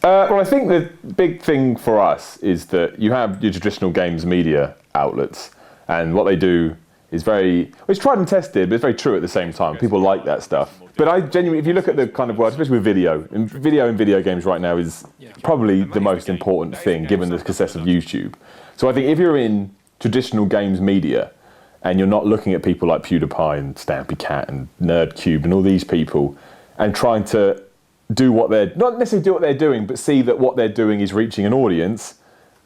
Well, I think the big thing for us is that you have your traditional games media outlets, and what they do is it's tried and tested, but it's very true at the same time. People like that stuff. But I genuinely, if you look at the kind of world, especially with video in video games right now is probably the most important thing, given the success of YouTube. So I think if you're in traditional games media, and you're not looking at people like PewDiePie and Stampy Cat and NerdCube and all these people, and trying to do what not necessarily do what they're doing, but see that what they're doing is reaching an audience,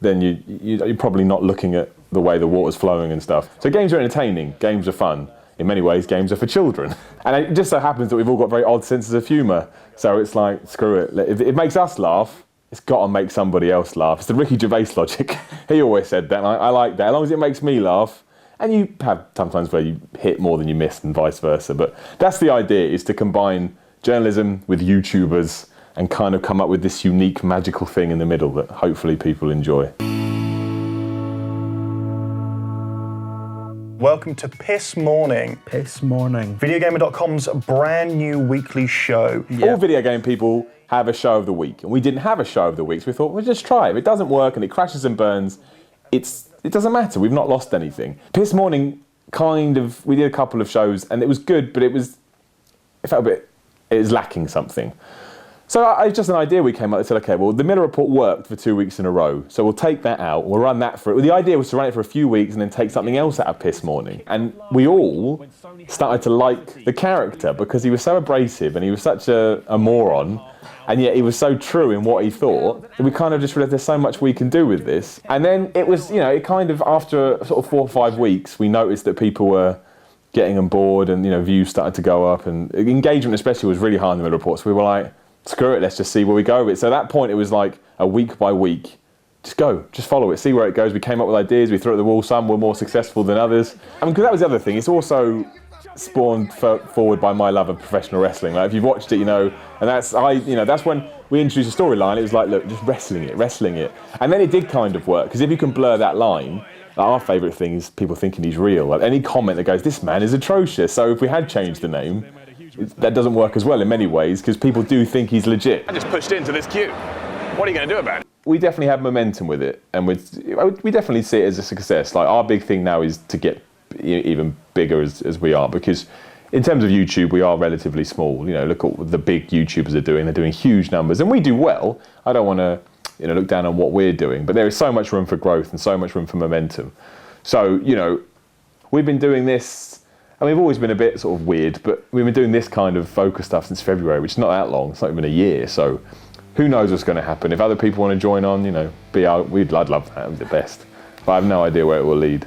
then you're probably not looking at the way the water's flowing and stuff. So games are entertaining, games are fun. In many ways, games are for children. And it just so happens that we've all got very odd senses of humour. So it's like, screw it. If it makes us laugh, it's got to make somebody else laugh. It's the Ricky Gervais logic. He always said that, and I like that. As long as it makes me laugh, and you have sometimes where you hit more than you miss and vice versa. But that's the idea, is to combine journalism with YouTubers and kind of come up with this unique, magical thing in the middle that hopefully people enjoy. Welcome to Piss Morning. Piss Morning. VideoGamer.com's brand new weekly show. All video game people have a show of the week, and we didn't have a show of the week, so we thought, we'll just try it. If it doesn't work and it crashes and burns, it doesn't matter. We've not lost anything. Piss Morning, we did a couple of shows, and it was good, but it felt it was lacking something. So it's just an idea we came up with. Said, okay, well, the Miller Report worked for 2 weeks in a row, so we'll take that out, we'll run that for it. Well, the idea was to run it for a few weeks and then take something else out of Piss Morning. And we all started to like the character because he was so abrasive and he was such a moron, and yet he was so true in what he thought, that we kind of just realised there's so much we can do with this. And then it was, it kind of, after sort of 4 or 5 weeks, we noticed that people were getting on board and, views started to go up, and engagement especially was really high in the Miller Report, so we were like, screw it, let's just see where we go with it. So at that point, it was like a week by week. Just follow it, see where it goes. We came up with ideas, we threw it at the wall. Some were more successful than others. Because that was the other thing. It's also spawned forward by my love of professional wrestling. Like, if you've watched it, and that's when we introduced a storyline. It was like, look, just wrestling it. And then it did kind of work, because if you can blur that line, our favourite thing is people thinking he's real. Like, any comment that goes, this man is atrocious. So if we had changed the name, that doesn't work as well in many ways, because people do think he's legit. I just pushed into this queue. What are you going to do about it? We definitely have momentum with it, and we definitely see it as a success. Like, our big thing now is to get even bigger as we are, because in terms of YouTube, we are relatively small. Look at what the big YouTubers are doing. They're doing huge numbers, and we do well. I don't want to look down on what we're doing, but there is so much room for growth and so much room for momentum. So, we've been doing this. And we've always been a bit sort of weird, but we've been doing this kind of focus stuff since February, which is not that long. It's not even a year. So who knows what's going to happen. If other people want to join on, I'd love that. It would be the best. But I have no idea where it will lead.